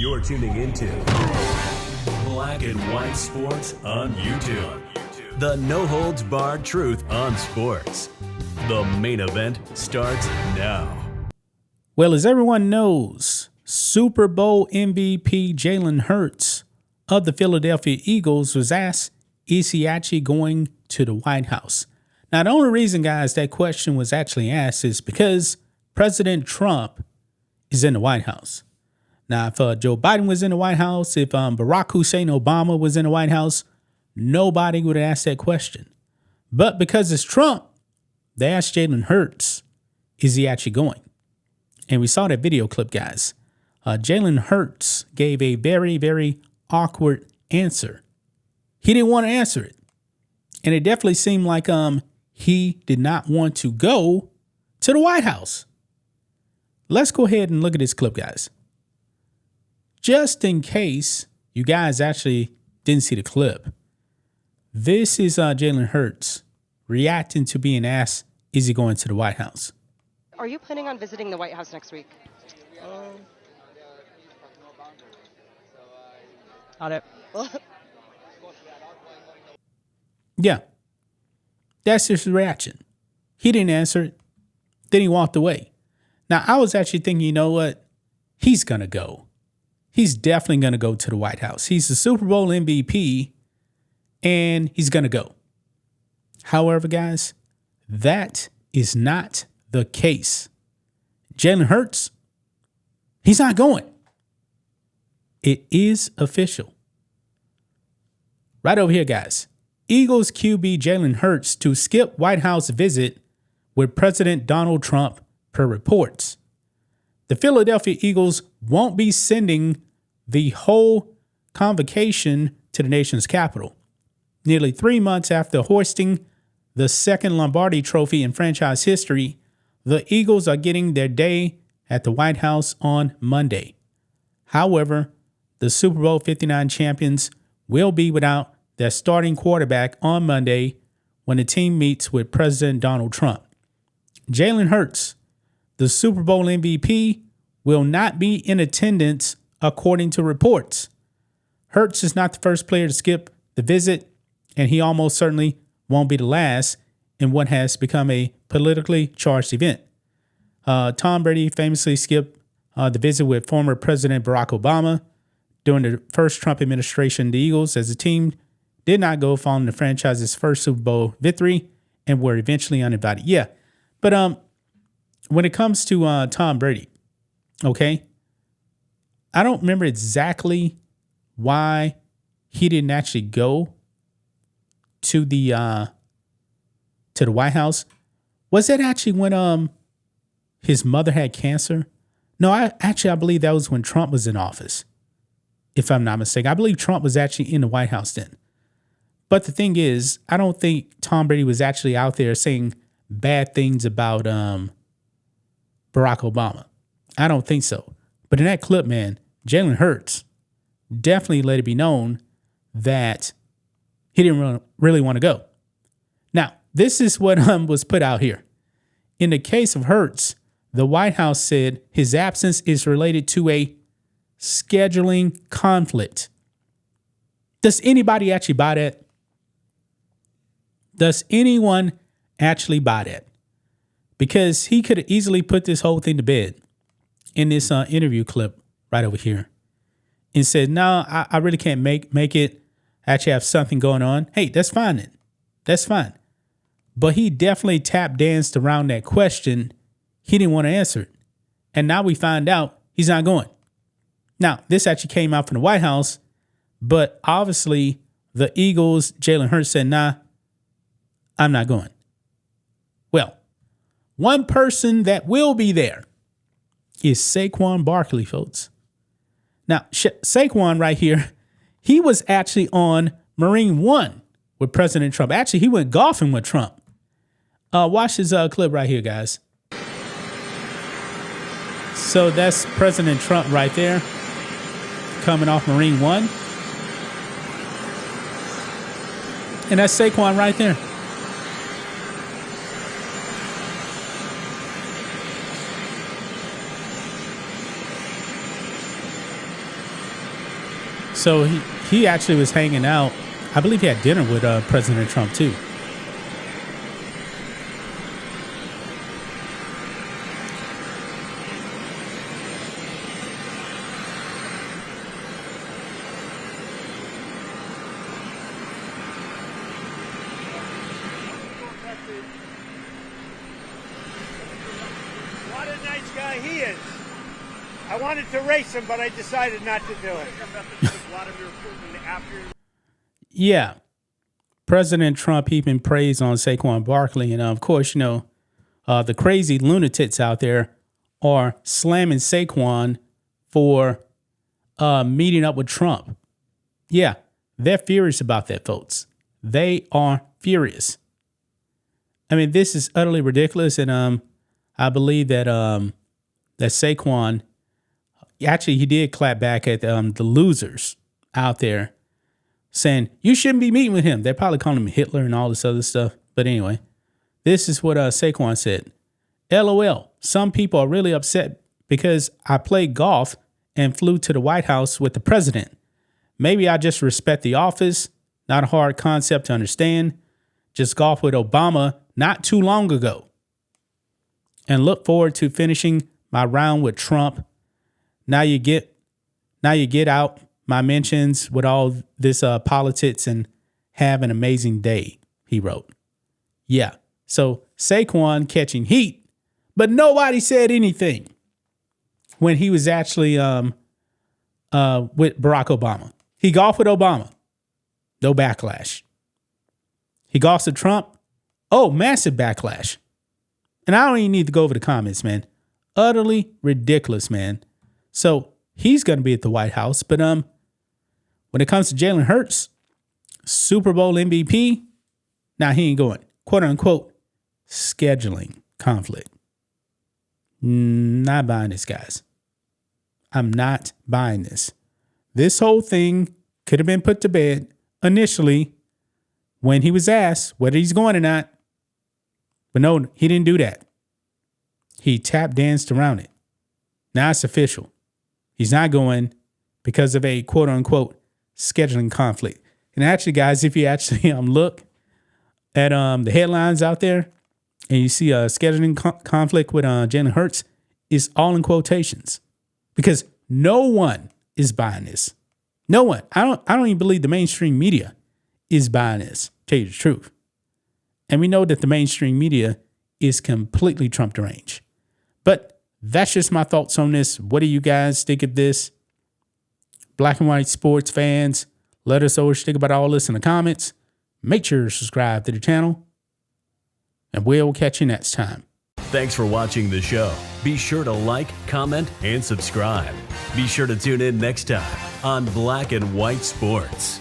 You're tuning into Black and White Sports on YouTube. The no-holds-barred truth on sports. The main event starts now. Well, as everyone knows, Super Bowl MVP Jalen Hurts of the Philadelphia Eagles was asked, is he actually going to the White House? Now, the only reason, guys, that question was actually asked is because President Trump is in the White House. Now, if Joe Biden was in the White House, if Barack Hussein Obama was in the White House, nobody would have asked that question. But because it's Trump, they asked Jalen Hurts, is he actually going? And we saw that video clip, guys. Jalen Hurts gave a very, very awkward answer. He didn't want to answer it. And it definitely seemed like he did not want to go to the White House. Let's go ahead and look at this clip, guys. Just in case you guys actually didn't see the clip, this is Jalen Hurts reacting to being asked, is he going to the White House? Are you planning on visiting the White House next week? Got it. Yeah, that's his reaction. He didn't answer it. Then he walked away. Now, I was actually thinking, you know what? He's going to go. He's definitely going to go to the White House. He's the Super Bowl MVP, and he's going to go. However, guys, that is not the case. Jalen Hurts, he's not going. It is official. Right over here, guys. Eagles QB Jalen Hurts to skip White House visit with President Donald Trump, per reports. The Philadelphia Eagles won't be sending the whole convocation to the nation's capital. Nearly 3 months after hoisting the second Lombardi Trophy in franchise history, the Eagles are getting their day at the White House on Monday. However, the Super Bowl 59 champions will be without their starting quarterback on Monday when the team meets with President Donald Trump. Jalen Hurts, the Super Bowl MVP, will not be in attendance, according to reports. Hurts is not the first player to skip the visit, and he almost certainly won't be the last in what has become a politically charged event. Tom Brady famously skipped the visit with former President Barack Obama during the first Trump administration. The Eagles, as a team, did not go following the franchise's first Super Bowl victory and were eventually uninvited. Yeah, but when it comes to Tom Brady, okay, I don't remember exactly why he didn't actually go to the White House. Was that actually when his mother had cancer? No, I believe that was when Trump was in office, if I'm not mistaken. I believe Trump was actually in the White House then. But the thing is, I don't think Tom Brady was actually out there saying bad things about Barack Obama. I don't think so. But in that clip, man, Jalen Hurts definitely let it be known that he didn't really want to go. Now, this is what was put out here. In the case of Hurts, the White House said his absence is related to a scheduling conflict. Does anybody actually buy that? Does anyone actually buy that? Because he could have easily put this whole thing to bed in this interview clip right over here and said, no, I really can't make it. I actually have something going on. Hey, that's fine then. That's fine. But he definitely tap danced around that question. He didn't want to answer it. And now we find out he's not going. Now, this actually came out from the White House, but obviously the Eagles, Jalen Hurts said, nah, I'm not going. Well, one person that will be there is Saquon Barkley, folks. Now, Saquon right here, he was actually on Marine One with President Trump. Actually, he went golfing with Trump. Watch this clip right here, guys. So that's President Trump right there, coming off Marine One. And that's Saquon right there. So he actually was hanging out. I believe he had dinner with President Trump too. What a nice guy he is. I wanted to race him, but I decided not to do it. Yeah. President Trump heaping praise on Saquon Barkley. And of course, the crazy lunatics out there are slamming Saquon for meeting up with Trump. Yeah, they're furious about that, folks. They are furious. I mean, this is utterly ridiculous. And I believe that that Saquon, actually, he did clap back at the losers out there saying, you shouldn't be meeting with him. They're probably calling him Hitler and all this other stuff. But anyway, this is what Saquon said. LOL, some people are really upset because I played golf and flew to the White House with the president. Maybe I just respect the office. Not a hard concept to understand. Just golfed with Obama not too long ago. And look forward to finishing my round with Trump. Now you get out my mentions with all this politics and have an amazing day, he wrote. Yeah. So Saquon catching heat, but nobody said anything when he was actually with Barack Obama. He golfed with Obama. No backlash. He golfs with Trump. Oh, massive backlash. And I don't even need to go over the comments, man. Utterly ridiculous, man. So he's going to be at the White House. But when it comes to Jalen Hurts, Super Bowl MVP, now he ain't going. Quote unquote, scheduling conflict. Not buying this, guys. I'm not buying this. This whole thing could have been put to bed initially when he was asked whether he's going or not. But no, he didn't do that. He tap danced around it. Now it's official. He's not going because of a quote unquote scheduling conflict. And actually, guys, if you actually look at the headlines out there and you see a scheduling conflict with Jalen Hurts, it's all in quotations because no one is buying this. No one. I don't even believe the mainstream media is buying this, tell you the truth. And we know that the mainstream media is completely Trump deranged. But that's just my thoughts on this. What do you guys think of this? Black and white sports fans, let us know what you think about all this in the comments. Make sure to subscribe to the channel. And we'll catch you next time. Thanks for watching the show. Be sure to like, comment, and subscribe. Be sure to tune in next time on Black and White Sports.